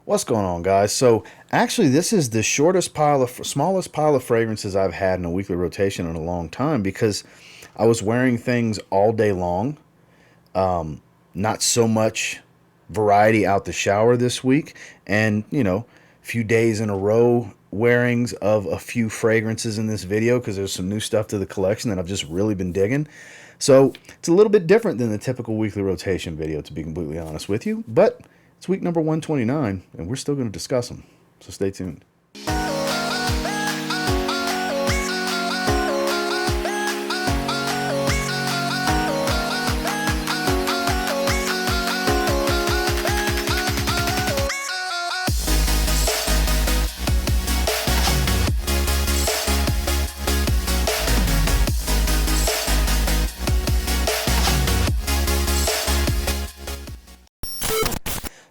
What's going on, guys? So actually, this is the smallest pile of fragrances I've had in a weekly rotation in a long time because I was wearing things all day long. Not so much variety out the shower this week, and a few days in a row wearings of a few fragrances in this video because there's some new stuff to the collection that I've just really been digging. So it's a little bit different than the typical weekly rotation video, to be completely honest with you, but it's week number 129, and we're still going to discuss them. So stay tuned.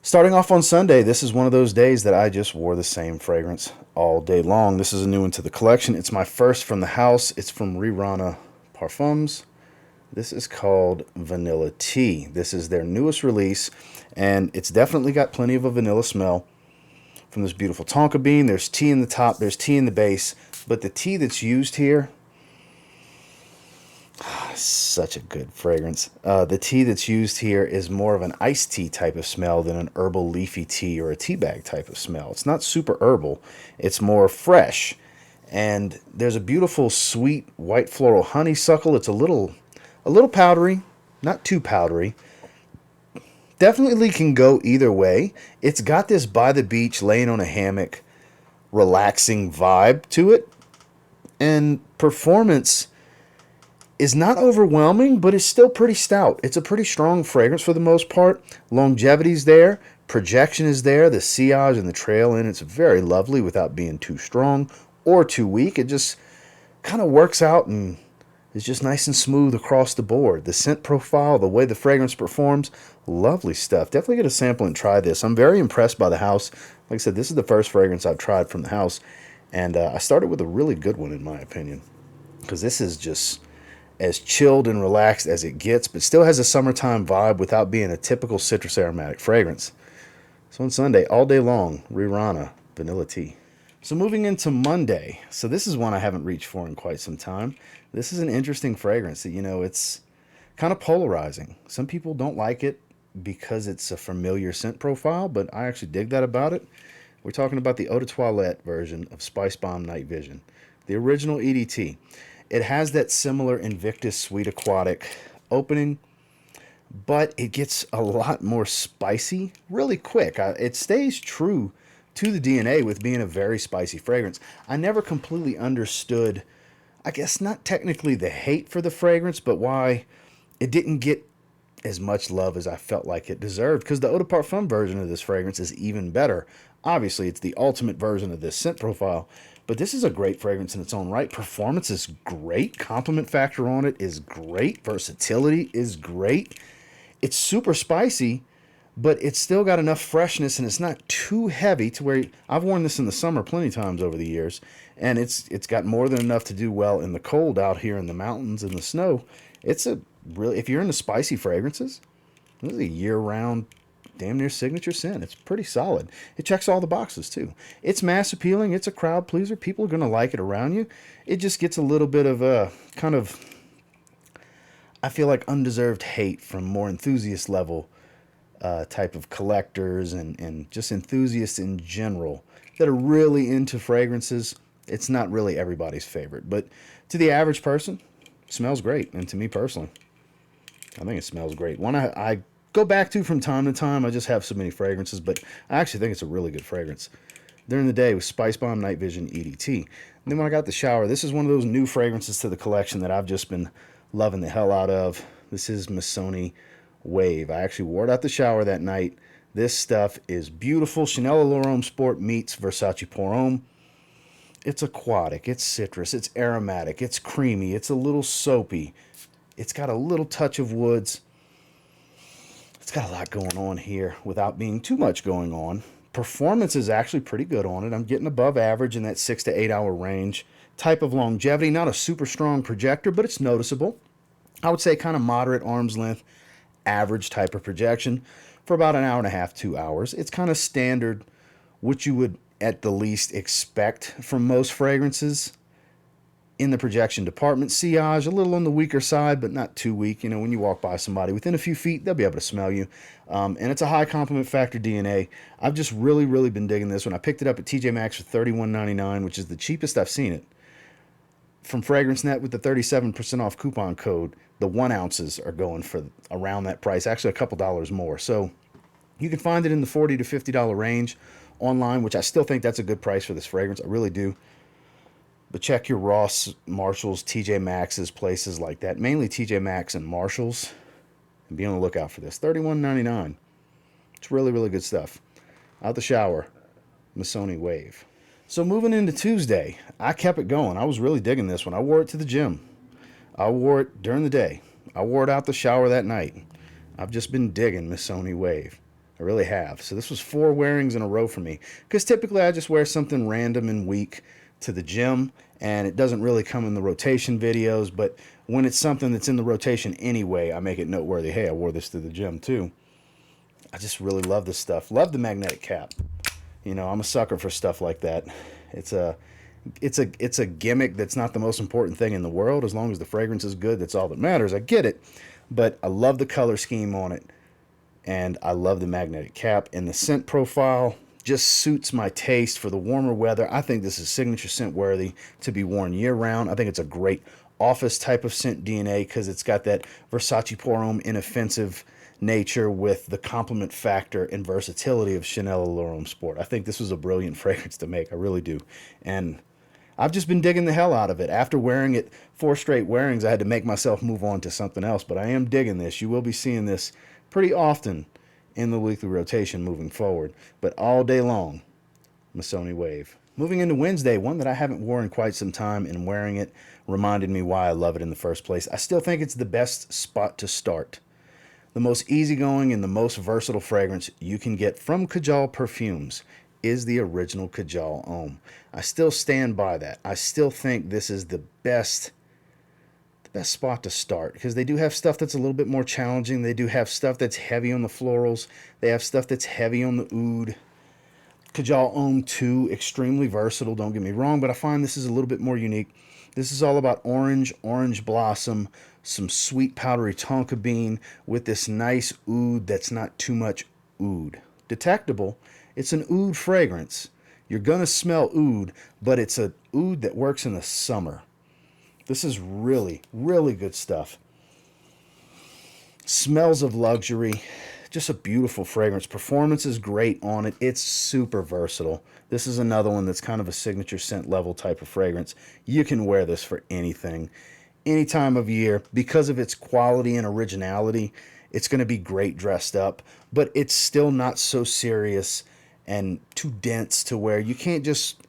Starting off on Sunday, this is one of those days that I just wore the same fragrance all day long. This is a new one to the collection. It's my first from the house. It's from Rirana Parfums. This is called Vanilla Tea. This is their newest release, and it's definitely got plenty of a vanilla smell from this beautiful tonka bean. There's tea in the top, there's tea in the base, but the tea that's used here, such a good fragrance. The tea that's used here is more of an iced tea type of smell than an herbal leafy tea or a tea bag type of smell. It's not super herbal. It's more fresh. And there's a beautiful sweet white floral honeysuckle. It's a little powdery, not too powdery. Definitely can go either way. It's got this by the beach, laying on a hammock, relaxing vibe to it. And performance is not overwhelming, but it's still pretty stout. It's a pretty strong fragrance for the most part. Longevity's there. Projection is there. The sillage and the trail in it's very lovely without being too strong or too weak. It just kind of works out and is just nice and smooth across the board. The scent profile, the way the fragrance performs, lovely stuff. Definitely get a sample and try this. I'm very impressed by the house. Like I said, this is the first fragrance I've tried from the house, and I started with a really good one in my opinion, because this is just as chilled and relaxed as it gets, but still has a summertime vibe without being a typical citrus aromatic fragrance. So on Sunday, all day long, Rirana Vanilla Tea. So moving into Monday, so this is one I haven't reached for in quite some time. This is an interesting fragrance that, it's kind of polarizing. Some people don't like it because it's a familiar scent profile, but I actually dig that about it. We're talking about the Eau de Toilette version of Spicebomb Night Vision, the original EDT. It has that similar Invictus Sweet Aquatic opening, but it gets a lot more spicy really quick. It stays true to the DNA with being a very spicy fragrance. I never completely understood, I guess not technically the hate for the fragrance, but why it didn't get as much love as I felt like it deserved, because the Eau de Parfum version of this fragrance is even better. Obviously, it's the ultimate version of this scent profile, but this is a great fragrance in its own right. Performance is great. Compliment factor on it is great. Versatility is great. It's super spicy, but it's still got enough freshness, and it's not too heavy to where I've worn this in the summer plenty of times over the years, and it's got more than enough to do well in the cold out here in the mountains and the snow. It's a really, if you're into spicy fragrances, this is a year-round damn near signature scent. It's pretty solid. It checks all the boxes too. It's mass appealing. It's a crowd pleaser. People are going to like it around you. It just gets a little bit of a kind of, I feel like, undeserved hate from more enthusiast level type of collectors and just enthusiasts in general that are really into fragrances. It's not really everybody's favorite, but to the average person, it smells great. And to me personally, I think it smells great. One I go back to from time to time. I just have so many fragrances, but I actually think it's a really good fragrance. During the day with Spicebomb Night Vision EDT. And then when I got the shower, this is one of those new fragrances to the collection that I've just been loving the hell out of. This is Missoni Wave. I actually wore it out the shower that night. This stuff is beautiful. Chanel L'Homme Sport meets Versace Pour Homme. It's aquatic, it's citrus, it's aromatic, it's creamy, it's a little soapy. It's got a little touch of woods. It's got a lot going on here without being too much going on. Performance is actually pretty good on it. I'm getting above average in that 6 to 8 hour range. Type of longevity, not a super strong projector, but it's noticeable. I would say kind of moderate arm's length, average type of projection for about an hour and a half, 2 hours. It's kind of standard what you would at the least expect from most fragrances in the projection department. Sillage, a little on the weaker side, but not too weak. You know, when you walk by somebody within a few feet, they'll be able to smell you. And it's a high compliment factor DNA. I've just really, really been digging this one. I picked it up at TJ Maxx for $31.99, which is the cheapest I've seen it. From FragranceNet with the 37% off coupon code, the 1 ounces are going for around that price, actually a couple dollars more. So you can find it in the $40 to $50 range online, which I still think that's a good price for this fragrance. I really do. But check your Ross, Marshalls, TJ Maxx's, places like that. Mainly TJ Maxx and Marshalls. And be on the lookout for this. $31.99. It's really, really good stuff. Out the shower, Missoni Wave. So moving into Tuesday, I kept it going. I was really digging this one. I wore it to the gym. I wore it during the day. I wore it out the shower that night. I've just been digging Missoni Wave. I really have. So this was 4 wearings in a row for me. Because typically I just wear something random and weak to the gym, and it doesn't really come in the rotation videos, but when it's something that's in the rotation anyway, I make it noteworthy. Hey, I wore this to the gym too. I just really love this stuff. Love the magnetic cap. You know, I'm a sucker for stuff like that. It's a gimmick that's not the most important thing in the world. As long as the fragrance is good, that's all that matters. I get it, but I love the color scheme on it, and I love the magnetic cap, and the scent profile just suits my taste for the warmer weather. I think this is signature scent worthy to be worn year round. I think it's a great office type of scent DNA because it's got that Versace Pour Homme inoffensive nature with the complement factor and versatility of Chanel Allure Homme Sport. I think this was a brilliant fragrance to make. I really do. And I've just been digging the hell out of it. After wearing it 4 straight wearings, I had to make myself move on to something else. But I am digging this. You will be seeing this pretty often in the weekly rotation moving forward, but all day long, Missoni Wave. Moving into Wednesday, one that I haven't worn in quite some time, and wearing it reminded me why I love it in the first place. I still think it's the best spot to start. The most easygoing and the most versatile fragrance you can get from Kajal Perfumes is the original Kajal Homme. I still stand by that. I still think this is the best spot to start, because they do have stuff that's a little bit more challenging. They do have stuff that's heavy on the florals. They have stuff that's heavy on the oud. Kajal Homme 2, extremely versatile, don't get me wrong, but I find this is a little bit more unique. This is all about orange blossom, some sweet powdery tonka bean with this nice oud that's not too much oud. Detectable. It's an oud fragrance. You're going to smell oud, but it's an oud that works in the summer. This is really, really good stuff. Smells of luxury. Just a beautiful fragrance. Performance is great on it. It's super versatile. This is another one that's kind of a signature scent level type of fragrance. You can wear this for anything, any time of year. Because of its quality and originality, it's going to be great dressed up, but it's still not so serious and too dense to where you can't just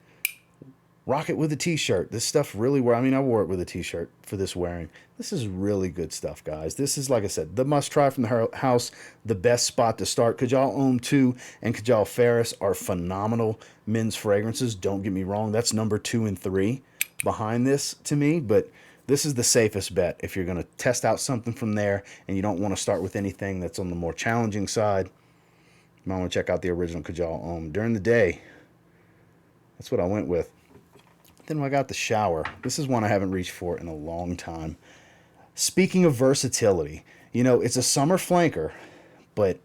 rock it with a t-shirt. This stuff really I wore it with a t-shirt for this wearing. This is really good stuff, guys. This is, like I said, the must-try from the house, the best spot to start. Kajal Homme 2 and Kajal Ferris are phenomenal men's fragrances. Don't get me wrong. That's number 2 and 3 behind this to me, but this is the safest bet if you're going to test out something from there and you don't want to start with anything that's on the more challenging side. You might want to check out the original Kajal Homme. During the day, that's what I went with. Then when I got the shower, this is one I haven't reached for in a long time. Speaking of versatility, you know, it's a summer flanker, but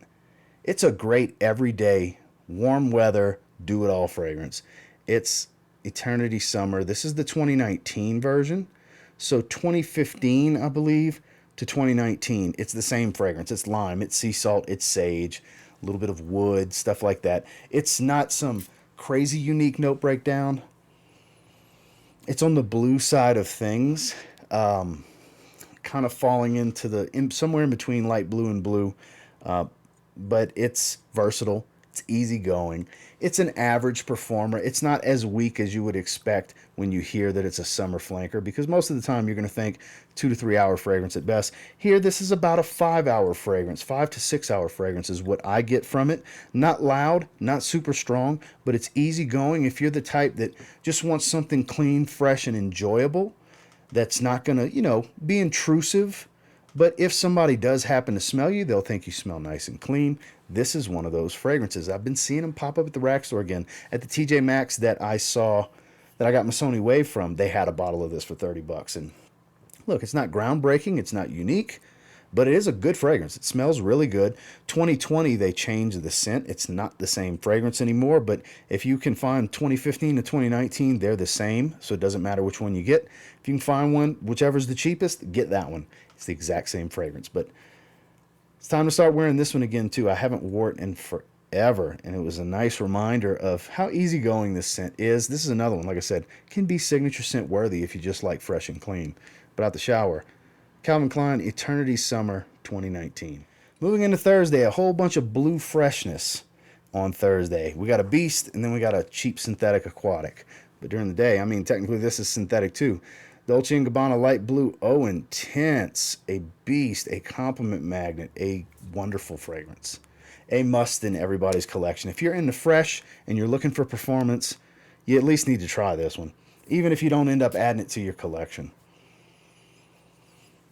it's a great everyday, warm weather, do-it-all fragrance. It's Eternity Summer. This is the 2019 version. So 2015, I believe, to 2019, it's the same fragrance. It's lime, it's sea salt, it's sage, a little bit of wood, stuff like that. It's not some crazy unique note breakdown. It's on the blue side of things, kind of falling into somewhere in between light blue and blue, but it's versatile. It's easygoing. It's an average performer. It's not as weak as you would expect when you hear that it's a summer flanker, because most of the time you're going to think 2 to 3 hour fragrance at best. Here, this is about a 5 hour fragrance. 5 to 6 hour fragrance is what I get from it. Not loud, not super strong, but it's easygoing. If you're the type that just wants something clean, fresh, and enjoyable, that's not going to, you know, be intrusive. But if somebody does happen to smell you, they'll think you smell nice and clean. This is one of those fragrances. I've been seeing them pop up at the rack store again. At the TJ Maxx that I saw, that I got Missoni Wave from, they had a bottle of this for 30 bucks. And look, it's not groundbreaking, it's not unique, but it is a good fragrance. It smells really good. 2020, they changed the scent. It's not the same fragrance anymore, but if you can find 2015 to 2019, they're the same, so it doesn't matter which one you get. If you can find one, whichever's the cheapest, get that one. It's the exact same fragrance, but it's time to start wearing this one again, too. I haven't worn it in forever, and it was a nice reminder of how easygoing this scent is. This is another one, like I said, can be signature scent worthy if you just like fresh and clean. But out the shower, Calvin Klein Eternity Summer 2019. Moving into Thursday, a whole bunch of blue freshness on Thursday. We got a Beast, and then we got a cheap synthetic aquatic. But during the day, I mean, technically this is synthetic too. Dolce & Gabbana Light Blue, oh, intense. A beast, a compliment magnet, a wonderful fragrance. A must in everybody's collection. If you're into fresh and you're looking for performance, you at least need to try this one, even if you don't end up adding it to your collection.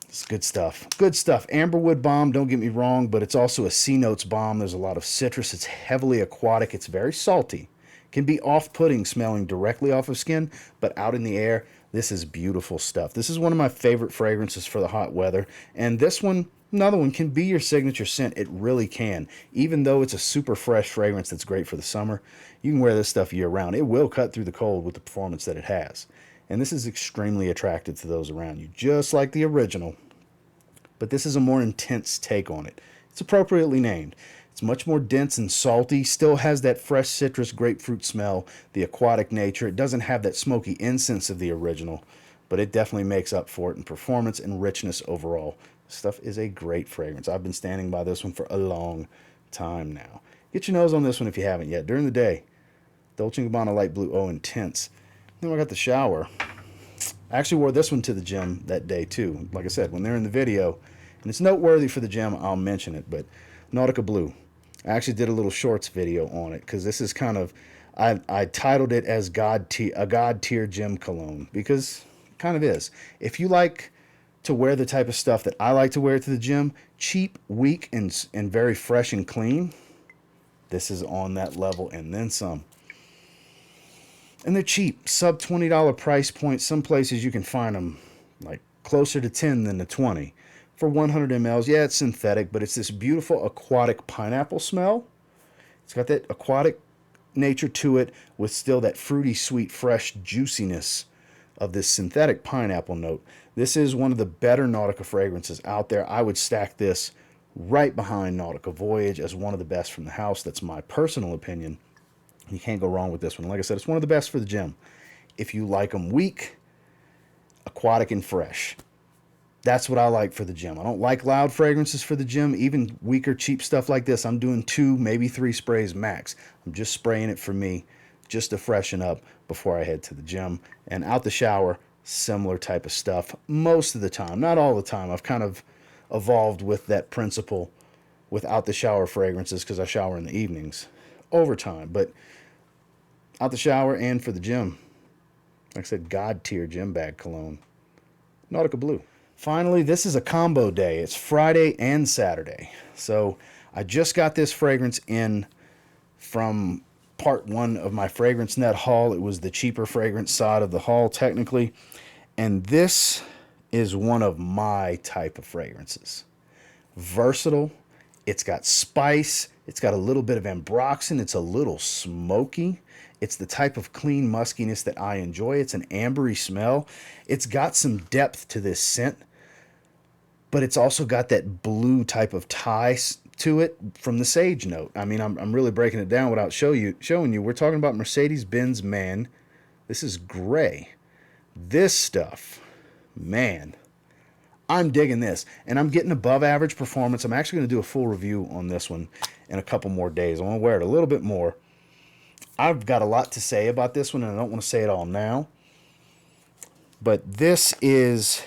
It's good stuff. Good stuff. Amberwood bomb, don't get me wrong, but it's also a sea notes bomb. There's a lot of citrus. It's heavily aquatic. It's very salty. Can be off-putting smelling directly off of skin, but out in the air, this is beautiful stuff. This is one of my favorite fragrances for the hot weather, and this one, another one, can be your signature scent. It really can. Even though it's a super fresh fragrance that's great for the summer, you can wear this stuff year-round. It will cut through the cold with the performance that it has, and this is extremely attractive to those around you, just like the original, but this is a more intense take on it. It's appropriately named. It's much more dense and salty, still has that fresh citrus grapefruit smell, the aquatic nature. It doesn't have that smoky incense of the original, but it definitely makes up for it in performance and richness overall. This stuff is a great fragrance. I've been standing by this one for a long time now. Get your nose on this one if you haven't yet. During the day, Dolce & Gabbana Light Blue, oh, intense. Then I got the shower. I actually wore this one to the gym that day too. Like I said, when they're in the video, and it's noteworthy for the gym, I'll mention it, but Nautica Blue. I actually did a little shorts video on it because this is kind of, I titled it as a God tier gym cologne, because it kind of is. If you like to wear the type of stuff that I like to wear to the gym, cheap, weak, and very fresh and clean, this is on that level and then some. And they're cheap, sub $20 price point. Some places you can find them like closer to 10 than to 20. For 100 mLs, yeah, it's synthetic, but it's this beautiful aquatic pineapple smell. It's got that aquatic nature to it with still that fruity, sweet, fresh juiciness of this synthetic pineapple note. This is one of the better Nautica fragrances out there. I would stack this right behind Nautica Voyage as one of the best from the house. That's my personal opinion. You can't go wrong with this one. Like I said, it's one of the best for the gym. If you like them weak, aquatic, and fresh, that's what I like for the gym. I don't like loud fragrances for the gym. Even weaker, cheap stuff like this, I'm doing 2, maybe 3 sprays max. I'm just spraying it for me, just to freshen up before I head to the gym. And out the shower, similar type of stuff most of the time. Not all the time. I've kind of evolved with that principle with out the shower fragrances because I shower in the evenings over time. But out the shower and for the gym, like I said, God tier gym bag cologne, Nautica Blue. Finally, this is a combo day. It's Friday and Saturday. So I just got this fragrance in from part 1 of my Fragrance Net haul. It was the cheaper fragrance side of the haul, technically. And this is one of my type of fragrances. Versatile. It's got spice. It's got a little bit of ambroxan. It's a little smoky. It's the type of clean muskiness that I enjoy. It's an ambery smell. It's got some depth to this scent, but it's also got that blue type of tie to it from the sage note. I mean, I'm really breaking it down without showing you. We're talking about Mercedes-Benz Man. This is gray. This stuff, man, I'm digging this, and I'm getting above average performance. I'm actually going to do a full review on this one in a couple more days. I want to wear it a little bit more. I've got a lot to say about this one, and I don't want to say it all now. But this is,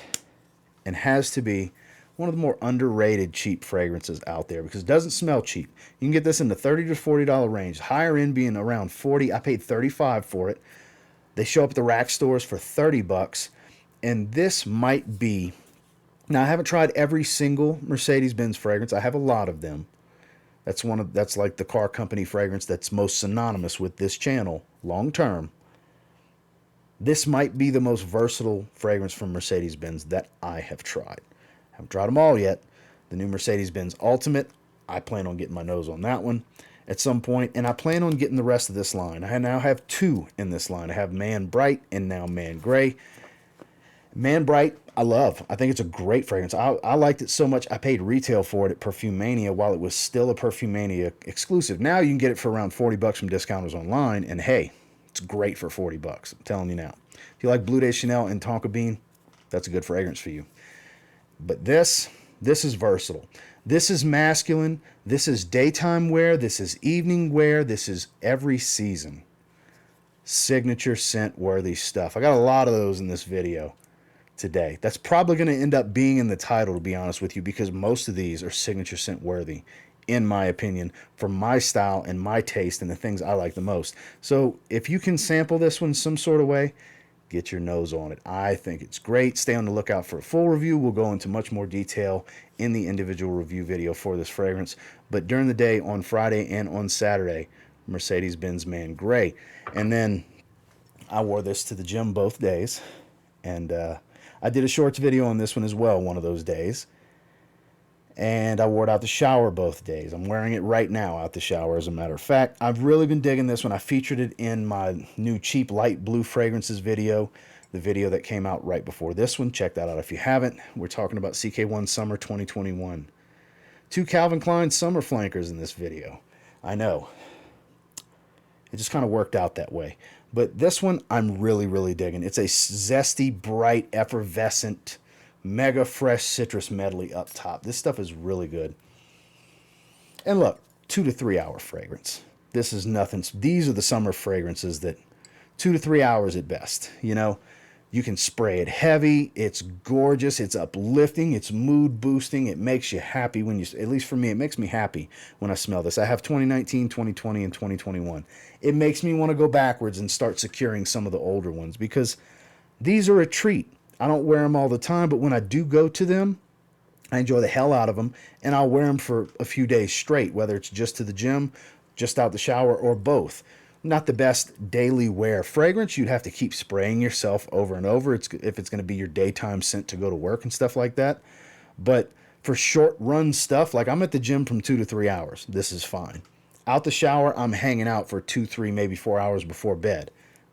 and has to be, one of the more underrated cheap fragrances out there because it doesn't smell cheap. You can get this in the $30 to $40 range. Higher end being around $40. I paid $35 for it. They show up at the rack stores for $30. And this might be... Now, I haven't tried every single Mercedes-Benz fragrance. I have a lot of them. That's like the car company fragrance that's most synonymous with this channel long term. This might be the most versatile fragrance from Mercedes-Benz that I have tried. I haven't tried them all yet. The new Mercedes-Benz Ultimate, I plan on getting my nose on that one at some point, and I plan on getting the rest of this line. I now have two in this line. I have Man Bright and now Man Grey. Man Bright, I love. I think it's a great fragrance. I liked it so much, I paid retail for it at Parfume Mania while it was still a Parfume Mania exclusive. Now you can get it for around 40 bucks from discounters online, and hey, it's great for 40 bucks. I'm telling you now. If you like Bleu de Chanel and Tonka Bean, that's a good fragrance for you. But this is versatile. This is masculine. This is daytime wear. This is evening wear. This is every season. Signature scent worthy stuff. I got a lot of those in this video today. That's probably going to end up being in the title, to be honest with you, because most of these are signature scent worthy, in my opinion, for my style and my taste and the things I like the most. So if you can sample this one some sort of way, get your nose on it. I think it's great. Stay on the lookout for a full review. We'll go into much more detail in the individual review video for this fragrance. But during the day, on Friday and on Saturday, Mercedes-Benz Man Grey. And then I wore this to the gym both days. And I did a shorts video on this one as well one of those days. And I wore it out the shower both days. I'm wearing it right now out the shower, as a matter of fact. I've really been digging this one. I featured it in my new cheap light blue fragrances video, the video that came out right before this one. Check that out if you haven't. We're talking about CK1 Summer 2021. 2 Calvin Klein summer flankers in this video. I know. It just kind of worked out that way. But this one, I'm really, really digging. It's a zesty, bright, effervescent, mega fresh citrus medley up top. This stuff is really good. And look, 2 to 3 hour fragrance. This is nothing. These are the summer fragrances that 2 to 3 hours at best. You know, you can spray it heavy. It's gorgeous. It's uplifting. It's mood boosting. It makes you happy when you, at least for me, it makes me happy when I smell this. I have 2019, 2020, and 2021. It makes me want to go backwards and start securing some of the older ones because these are a treat. I don't wear them all the time, but when I do go to them, I enjoy the hell out of them, and I'll wear them for a few days straight, whether it's just to the gym, just out the shower, or both. Not the best daily wear fragrance. You'd have to keep spraying yourself over and over if it's going to be your daytime scent to go to work and stuff like that. But for short run stuff, like I'm at the gym from 2 to 3 hours, this is fine. Out the shower, I'm hanging out for 2, 3, maybe 4 hours before bed.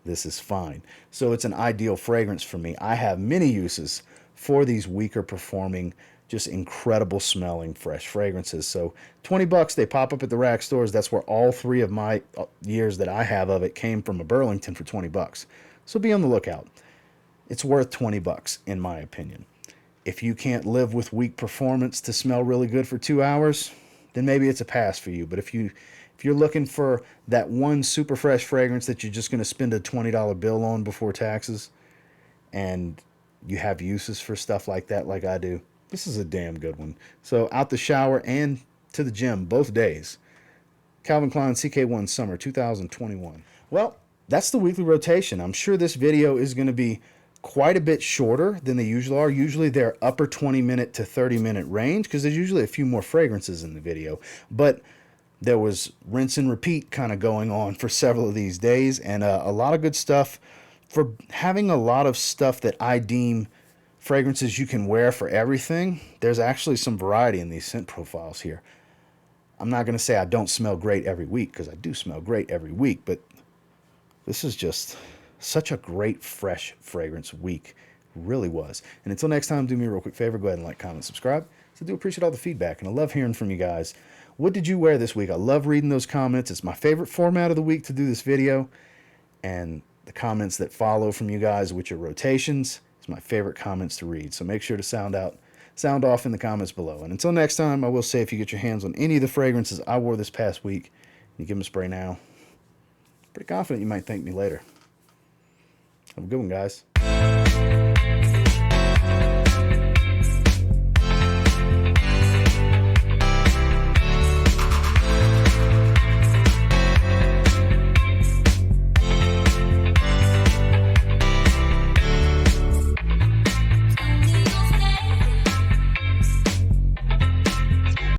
This is fine. So it's an ideal fragrance for me. I have many uses for these weaker performing, just incredible smelling fresh fragrances. So 20 bucks, they pop up at the rack stores. That's where all 3 of my years that I have of it came from, a Burlington for 20 bucks. So be on the lookout. It's worth 20 bucks in my opinion. If you can't live with weak performance to smell really good for 2 hours, then maybe it's a pass for you. But if you're looking for that one super fresh fragrance that you're just going to spend a $20 bill on before taxes, and you have uses for stuff like that like I do, this is a damn good one. So out the shower and to the gym both days. Calvin Klein CK1 Summer 2021. Well, that's the weekly rotation. I'm sure this video is going to be quite a bit shorter than they usually are. Usually they're upper 20-minute to 30-minute range because there's usually a few more fragrances in the video. But there was rinse and repeat kind of going on for several of these days, and a lot of good stuff. For having a lot of stuff that I deem fragrances you can wear for everything, there's actually some variety in these scent profiles here. I'm not going to say I don't smell great every week, because I do smell great every week, but this is just such a great fresh fragrance week. It really was. And until next time, do me a real quick favor, go ahead and like, comment, subscribe. So I do appreciate all the feedback, and I love hearing from you guys. What did you wear this week? I love reading those comments. It's my favorite format of the week to do this video, and the comments that follow from you guys, which are rotations, is my favorite comments to read. So make sure to sound off in the comments below. And until next time, I will say, if you get your hands on any of the fragrances I wore this past week, and you give them a spray now, pretty confident you might thank me later. Have a good one, guys.